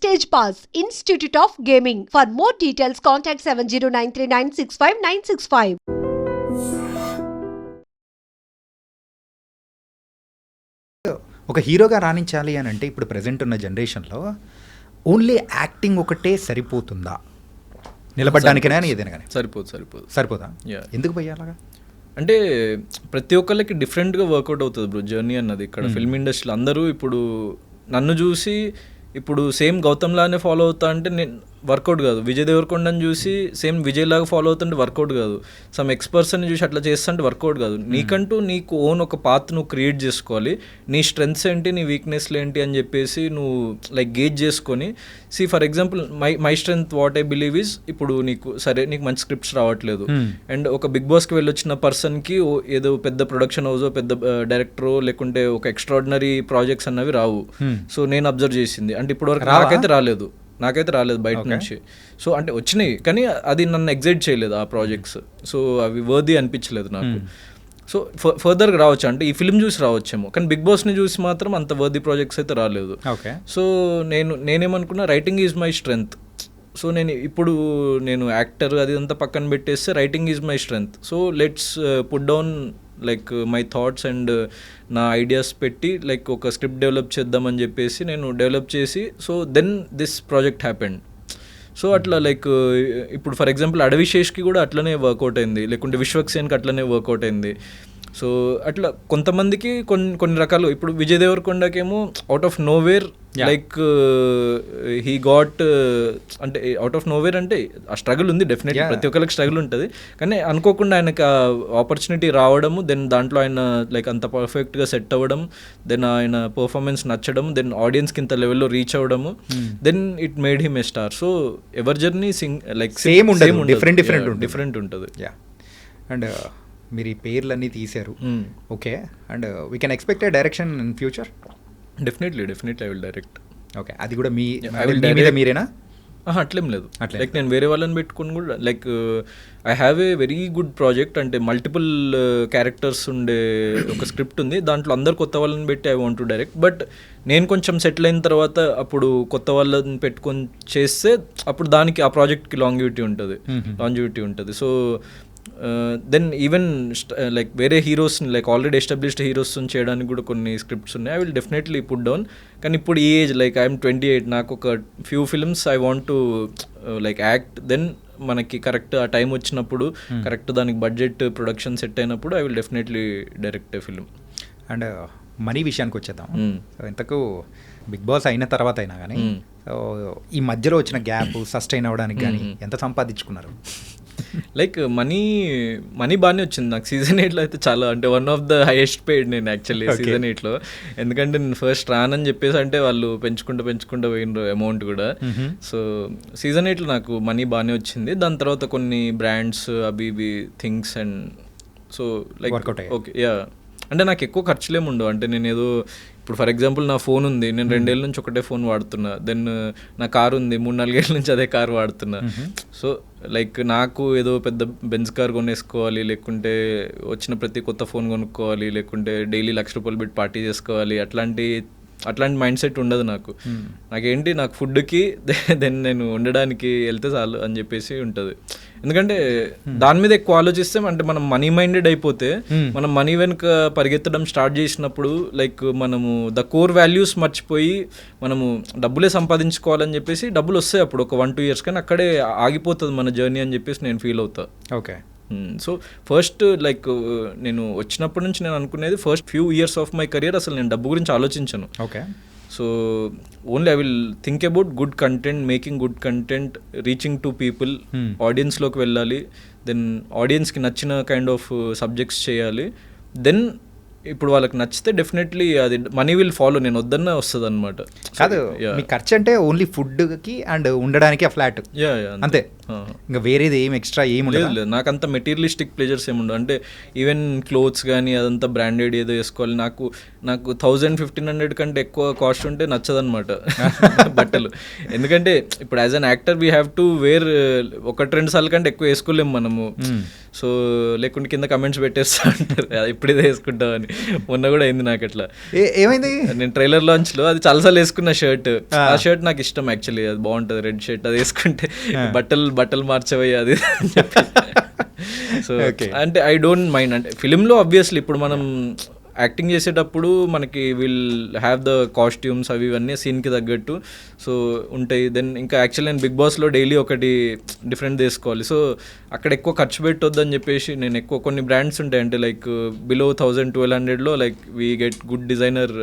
Stage Pass, Institute of Gaming. For more details, contact 7093965965965. ఒక హీరోగా రాణించాలి అని అంటే ఇప్పుడు ప్రజెంట్ ఉన్న జనరేషన్లో ఓన్లీ యాక్టింగ్ ఒకటే సరిపోతుందా? నిలబడ్డానికైనా ఏదైనా కానీ సరిపోదా? ఎందుకు భయ్యా అలాగా? అంటే ప్రతి ఒక్కళ్ళకి డిఫరెంట్గా వర్కౌట్ అవుతుంది బ్రో జర్నీ అన్నది. ఇక్కడ ఫిల్మ్ ఇండస్ట్రీలో అందరూ ఇప్పుడు నన్ను చూసి ఇప్పుడు సేమ్ గౌతమ్ లానే ఫాలో అవుతా అంటే నేను వర్కౌట్ కాదు. విజయ్ దేవరకొండని చూసి సేమ్ విజయ్ లాగా ఫాలో అవుతుంటే వర్కౌట్ కాదు. సమ్ ఎక్స్పర్సన్ని చూసి అట్లా చేస్తుంటే వర్కౌట్ కాదు. నీకంటూ నీకు ఓన్ ఒక పాత్ నువ్వు క్రియేట్ చేసుకోవాలి. నీ స్ట్రెంగ్స్ ఏంటి, నీ వీక్నెస్లు ఏంటి అని చెప్పేసి నువ్వు లైక్ గేజ్ చేసుకొని for example my strength what I believe is ఇప్పుడు నీకు సరే నీకు మంచి స్క్రిప్ట్స్ రావట్లేదు అండ్ ఒక బిగ్ బాస్కి వెళ్ళొచ్చిన పర్సన్కి ఏదో పెద్ద ప్రొడక్షన్ హౌస్ పెద్ద డైరెక్టరో లేకుంటే ఒక ఎక్స్ట్రాడినరీ ప్రాజెక్ట్స్ అన్నవి రావు. సో నేను అబ్జర్వ్ చేసింది అంటే ఇప్పటివరకు నాకైతే రాలేదు బయట నుంచి. సో అంటే వచ్చినాయి కానీ అది నన్ను ఎగ్జైట్ చేయలేదు ఆ ప్రాజెక్ట్స్. సో అవి వర్ది అనిపించలేదు నాకు. సో ఫర్దర్గా రావచ్చు అంటే ఈ ఫిల్మ్ చూసి రావచ్చేమో కానీ బిగ్ బాస్ని చూసి మాత్రం అంత వర్ది ప్రాజెక్ట్స్ అయితే రాలేదు. సో నేనేమనుకున్నా writing is my strength. So నేను యాక్టర్ అది అంతా పక్కన పెట్టేస్తే writing is my strength. So let's put down like my thoughts and నా ఐడియాస్ పెట్టి లైక్ ఒక స్క్రిప్ట్ డెవలప్ చేద్దామని చెప్పేసి నేను డెవలప్ చేసి so then this project happened. So అట్లా లైక్ ఇప్పుడు ఫర్ ఎగ్జాంపుల్ అడవిశేష్కి కూడా అట్లనే వర్కౌట్ అయింది, లేకుంటే విశ్వక్సేన్కి అట్లనే వర్కౌట్ అయింది. సో అట్లా కొంతమందికి కొన్ని రకాలు ఇప్పుడు విజయ్ దేవరకొండకేమో out of nowhere like he got అంటే అవుట్ ఆఫ్ నోవేర్ అంటే ఆ స్ట్రగుల్ ఉంది డెఫినెట్లీ ప్రతి ఒక్కరికి స్ట్రగుల్ ఉంటుంది కానీ అనుకోకుండా ఆయనకు ఆపర్చునిటీ రావడము దెన్ దాంట్లో ఆయన లైక్ అంత పర్ఫెక్ట్గా సెట్ అవ్వడం దెన్ ఆయన పర్ఫార్మెన్స్ నచ్చడం దెన్ ఆడియన్స్కి ఇంత లెవెల్లో రీచ్ అవ్వడము then it made him a star. So ఎవరి జర్నీ లైక్ సేమ్ డిఫరెంట్ ఉంటుంది. అండ్ మీరు ఈ పేర్లన్నీ తీశారు okay and we can expect a direction in future? Definitely I will direct. Okay అది కూడా మీరేనా? అట్లేం లేదు లైక్ నేను వేరే వాళ్ళని పెట్టుకుని కూడా like I have a very good project అంటే మల్టిపుల్ క్యారెక్టర్స్ ఉండే ఒక స్క్రిప్ట్ ఉంది. దాంట్లో అందరు కొత్త వాళ్ళని పెట్టి I want to direct. But నేను కొంచెం సెటిల్ అయిన తర్వాత అప్పుడు కొత్త వాళ్ళని పెట్టుకొని చేస్తే అప్పుడు దానికి ఆ ప్రాజెక్ట్కి లాంజివిటీ ఉంటుంది. సో దెన్ ఈవెన్ లైక్ వేరే హీరోస్ని లైక్ ఆల్రెడీ ఎస్టాబ్లిష్డ్ హీరోస్ని చేయడానికి కూడా కొన్ని స్క్రిప్ట్స్ ఉన్నాయి. I will definitely put down. కానీ ఇప్పుడు ఈ ఏజ్ లైక్ ఐఎమ్ 28 నాకు ఒక few films I want to like act. Then మనకి కరెక్ట్ ఆ టైం వచ్చినప్పుడు కరెక్ట్ దానికి బడ్జెట్ ప్రొడక్షన్ సెట్ అయినప్పుడు I will definitely direct a film. And money విషయానికి వచ్చేద్దాం. ఇంతకు బిగ్ బాస్ అయిన తర్వాత అయినా కానీ ఈ మధ్యలో వచ్చిన గ్యాప్ సస్టైన్ అవ్వడానికి కానీ ఎంత సంపాదించుకున్నారు? లైక్ మనీ బాగానే వచ్చింది నాకు. సీజన్ 8లో అయితే చాలా అంటే one of the highest paid నేను యాక్చువల్లీ సీజన్ 8లో. ఎందుకంటే నేను ఫస్ట్ రానని చెప్పేసి అంటే వాళ్ళు పెంచుకుంటూ పోయిన అమౌంట్ కూడా. సో సీజన్ 8లో నాకు మనీ బాగానే వచ్చింది. దాని తర్వాత కొన్ని బ్రాండ్స్ అవి things and so like okay అంటే నాకు ఎక్కువ ఖర్చులేము ఉండవు. అంటే నేను ఏదో ఇప్పుడు ఫర్ ఎగ్జాంపుల్ నా ఫోన్ ఉంది, నేను 2 ఏళ్ళ నుంచి ఒకటే ఫోన్ వాడుతున్నా. దెన్ నా కారు ఉంది, 3-4 ఏళ్ళ నుంచి అదే కారు వాడుతున్నా. సో లైక్ నాకు ఏదో పెద్ద బెంజ్ కార్ కొనేసుకోవాలి, లేకుంటే వచ్చిన ప్రతి కొత్త ఫోన్ కొనుక్కోవాలి, లేకుంటే డైలీ ₹1,00,000 పెట్టి పార్టీ చేసుకోవాలి, అట్లాంటి మైండ్ సెట్ ఉండదు నాకు. నాకేంటి నాకు ఫుడ్కి దెన్ నేను ఉండడానికి వెళ్తే చాలు అని చెప్పేసి ఉంటుంది. ఎందుకంటే దాని మీద ఎక్కువ ఆలోచిస్తే అంటే మనం మనీ మైండెడ్ అయిపోతే మనం మనీ వెనుక పరిగెత్తడం స్టార్ట్ చేసినప్పుడు లైక్ మనము ద కోర్ వాల్యూస్ మర్చిపోయి మనము డబ్బులే సంపాదించుకోవాలని చెప్పేసి డబ్బులు వస్తాయి అప్పుడు ఒక 1-2 years కానీ అక్కడే ఆగిపోతుంది మన జర్నీ అని చెప్పేసి నేను ఫీల్ అవుతా. ఓకే సో ఫస్ట్ లైక్ నేను వచ్చినప్పటి నుంచి నేను అనుకునేది first few years of my career అసలు నేను డబ్బు గురించి ఆలోచించను. Okay so only I will think about good content, making good content, reaching to people, ఆడియన్స్లోకి వెళ్ళాలి, దెన్ ఆడియన్స్కి నచ్చిన కైండ్ ఆఫ్ సబ్జెక్ట్స్ చేయాలి. దెన్ ఇప్పుడు వాళ్ళకి నచ్చితే డెఫినెట్లీ అది మనీ విల్ ఫాలో, నేను వద్దన్నా వస్తుంది అనమాట. కాదు మీ ఖర్చు అంటే ఓన్లీ ఫుడ్కి అండ్ ఉండడానికి ఆ ఫ్లాట్ అంతే ఇంకా వేరేది ఏం ఎక్స్ట్రా ఏం లేదు లేదు, నాకు అంత మెటీరియలిస్టిక్ ప్లెజర్స్ ఏముండవు. అంటే ఈవెన్ క్లోత్స్ కానీ అదంతా బ్రాండెడ్ ఏదో వేసుకోవాలి, నాకు 1000-1500 కంటే ఎక్కువ కాస్ట్ ఉంటే నచ్చదనమాట బట్టలు. ఎందుకంటే ఇప్పుడు as an actor we have to wear 1-2 సార్లు కంటే ఎక్కువ వేసుకోలేము మనము. సో లేకుంటే కింద కమెంట్స్ పెట్టేస్తా అంటారు ఇప్పుడు ఇదే వేసుకుంటామని. మొన్న కూడా అయింది నాకు అట్లా. ఏమైంది, నేను ట్రైలర్ లాంచ్ లో అది చాలాసార్లు వేసుకున్న షర్ట్, ఆ షర్ట్ నాకు ఇష్టం యాక్చువల్లీ, అది బాగుంటుంది రెడ్ షర్ట్, అది వేసుకుంటే బట్టలు మార్చవయ్యి అది. సో అంటే ఐ డోంట్ మైండ్. అంటే ఫిలింలో ఆబ్వియస్లీ ఇప్పుడు మనం యాక్టింగ్ చేసేటప్పుడు మనకి విల్ హ్యావ్ ద కాస్ట్యూమ్స్ అవి ఇవన్నీ సీన్కి తగ్గట్టు సో ఉంటాయి. దెన్ ఇంకా యాక్చువల్లీ నేను బిగ్ బాస్లో డైలీ ఒకటి డిఫరెంట్ తీసుకోవాలి. సో అక్కడ ఎక్కువ ఖర్చు పెట్టొద్దని చెప్పేసి నేను ఎక్కువ కొన్ని బ్రాండ్స్ ఉంటాయి, అంటే లైక్ బిలో 1000-1200లో like we get good designer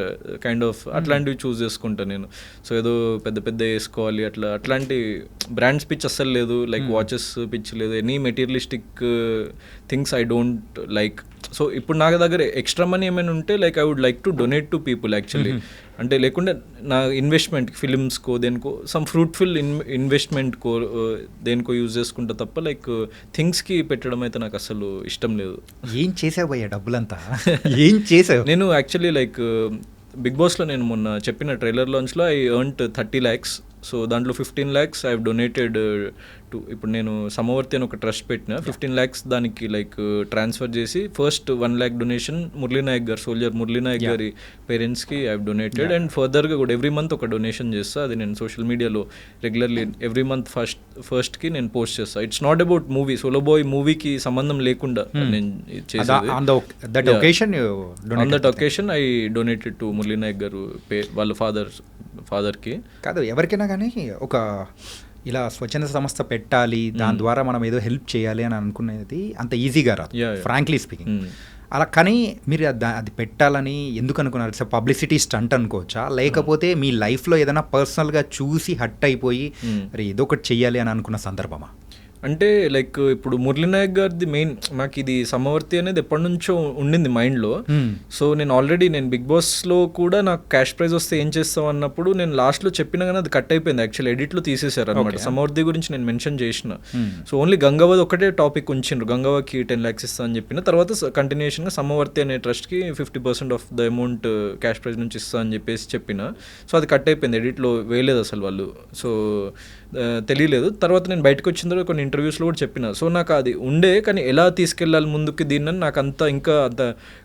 kind of అట్లాంటివి చూస్ చేసుకుంటాను నేను. సో ఏదో పెద్ద వేసుకోవాలి అట్లాంటి బ్రాండ్స్ పిచ్ అస్సలు లేదు, లైక్ వాచెస్ పిచ్ లేదు, any materialistic things I don't like. So ఇప్పుడు నా దగ్గర ఎక్స్ట్రా మనీ ఏమైనా ఉంటే like I would like to donate to people actually. అంటే లేకుంటే నా ఇన్వెస్ట్మెంట్ ఫిలిమ్స్కో దేనికో సమ్ ఫ్రూట్ఫుల్ ఇన్వెస్ట్మెంట్కో దేనికో యూజ్ చేసుకుంటా తప్ప లైక్ థింగ్స్కి పెట్టడం అయితే నాకు అసలు ఇష్టం లేదు. ఏం చేసావు భయ్యా డబ్బులంతా, ఏం చేసావు? నేను యాక్చువల్లీ లైక్ బిగ్ బాస్లో నేను మొన్న చెప్పిన ట్రైలర్ లాంచ్లో ఐ ఎర్న్డ్ 30 lakhs. సో దాంట్లో 15 lakhs I have donated to, ఇప్పుడు నేను సమవర్తి అని ఒక ట్రస్ట్ పెట్టిన, 15 lakhs దానికి లైక్ ట్రాన్స్ఫర్ చేసి ఫస్ట్ 1 lakh డొనేషన్ మురళీనాయక్ గారు, సోల్జర్ మురళీనాయక్ గారి పేరెంట్స్కి ఐ హవ్ డొనేటెడ్. అండ్ ఫర్దర్గా కూడా ఎవ్రీ మంత్ ఒక డొనేషన్ చేస్తా, అది నేను సోషల్ మీడియాలో రెగ్యులర్లీ ఎవ్రీ మంత్ ఫస్ట్కి నేను పోస్ట్ చేస్తాను. It's not about movie, solo boy మూవీకి సంబంధం లేకుండా నేను చేసేది. On that occasion I donated to Murali Nayak గారు వాళ్ళ ఫాదర్కి. కాదు ఎవరికైనా కానీ ఒక ఇలా స్వచ్ఛంద సంస్థ పెట్టాలి, దాని ద్వారా మనం ఏదో హెల్ప్ చేయాలి అని అనుకునేది అంత ఈజీగా రాదు, ఫ్రాంక్లీ స్పీకింగ్. అలా కానీ మీరు అది పెట్టాలని ఎందుకు అనుకున్నారు? ఇట్స్ పబ్లిసిటీ స్టంట్ అనుకోవచ్చా, లేకపోతే మీ లైఫ్లో ఏదైనా పర్సనల్గా చూసి హట్ అయిపోయి అరే ఏదో ఒకటి చెయ్యాలి అని అనుకున్న సందర్భమా? అంటే లైక్ ఇప్పుడు మురళీనాయక్ గారిది మెయిన్ నాకు ఇది సమవర్తి అనేది ఎప్పటి నుంచో ఉండింది మైండ్లో. సో నేను ఆల్రెడీ బిగ్ బాస్లో కూడా నాకు క్యాష్ ప్రైజ్ వస్తే ఏం చేస్తాం అన్నప్పుడు నేను లాస్ట్లో చెప్పినా కానీ అది కట్ అయిపోయింది యాక్చువల్లీ, ఎడిట్లో తీసేశారు అనమాట. సమవర్తి గురించి నేను మెన్షన్ చేసిన. సో ఓన్లీ గంగవది ఒకటే టాపిక్ ఉంచిండ్రు, గంగవకి 10 lakhs ఇస్తా అని చెప్పిన. తర్వాత కంటిన్యూషన్గా సమవర్తి అనే ట్రస్ట్కి 50% of the amount cash prize నుంచి ఇస్తా అని చెప్పిన. సో అది కట్ అయిపోయింది, ఎడిట్లో వేయలేదు అసలు వాళ్ళు. సో తెలియలేదు. తర్వాత నేను బయటకు వచ్చిన తర్వాత కొన్ని ఇంటర్వ్యూస్లో కూడా చెప్పిన. సో నాకు అది ఉండే, కానీ ఎలా తీసుకెళ్ళాలి ముందుకు దీన్ని నాకు ఇంకా అంత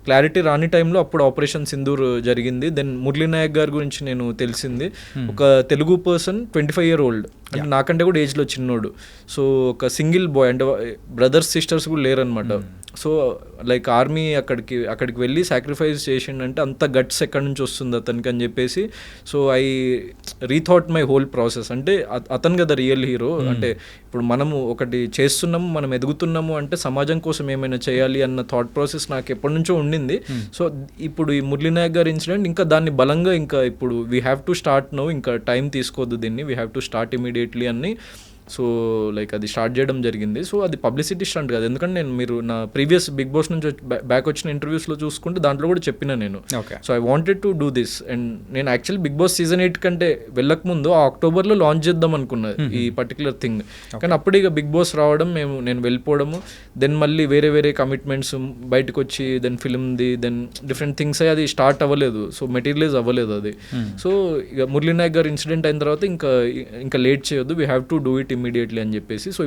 క్లారిటీ రాని టైంలో అప్పుడు ఆపరేషన్ సింధూర్ జరిగింది. దెన్ మురళీనాయక్ గారి గురించి నేను తెలిసింది, ఒక తెలుగు పర్సన్ 25 year old, అంటే నాకంటే కూడా ఏజ్లో చిన్నోడు. సో ఒక సింగిల్ బాయ్, అంటే బ్రదర్స్ సిస్టర్స్ కూడా లేరనమాట. సో లైక్ ఆర్మీ అక్కడికి వెళ్ళి సాక్రిఫైస్ చేసిండంటే అంత గట్స్ ఎక్కడి నుంచి వస్తుంది అతనికి అని చెప్పేసి. So I rethought my whole process. అంటే అతను కదా రియల్ హీరో. అంటే ఇప్పుడు మనము ఒకటి చేస్తున్నాము, మనం ఎదుగుతున్నాము అంటే సమాజం కోసం ఏమైనా చేయాలి అన్న థాట్ ప్రాసెస్ నాకు ఎప్పటి నుంచో ఉండింది. సో ఇప్పుడు ఈ మురళీనాయక్ గారి ఇన్సిడెంట్ ఇంకా దాన్ని బలంగా ఇంకా ఇప్పుడు we have to start now, ఇంకా టైం తీసుకోవద్దు దీన్ని, we have to start immediately అని. సో లైక్ అది స్టార్ట్ చేయడం జరిగింది. సో అది పబ్లిసిటీ స్టంట్ కాదు, ఎందుకంటే మీరు నా ప్రీవియస్ బిగ్ బాస్ నుంచి బ్యాక్ వచ్చిన ఇంటర్వ్యూస్లో చూసుకుంటే దాంట్లో కూడా చెప్పిన నేను. So I wanted to do this. And నేను యాక్చువల్లీ బిగ్ బాస్ సీజన్ 8 కంటే వెళ్ళకముందు అక్టోబర్లో లాంచ్ చేద్దాం అనుకున్నది ఈ పర్టికులర్ థింగ్. కానీ అప్పుడు ఇక బిగ్ బాస్ రావడం, నేను వెళ్ళిపోవడము, దెన్ మళ్ళీ వేరే కమిట్మెంట్స్ బయటకు వచ్చి, దెన్ ఫిల్మ్ది, దెన్ డిఫరెంట్ థింగ్స్ అయ్యి అది స్టార్ట్ అవ్వలేదు. సో మెటీరియలైజ్ అవ్వలేదు అది. సో ఇక మురళీనాయక్ గారు ఇన్సిడెంట్ అయిన తర్వాత ఇంకా లేట్ చేయొద్దు, we have to do it immediately అని చెప్పేసి. సో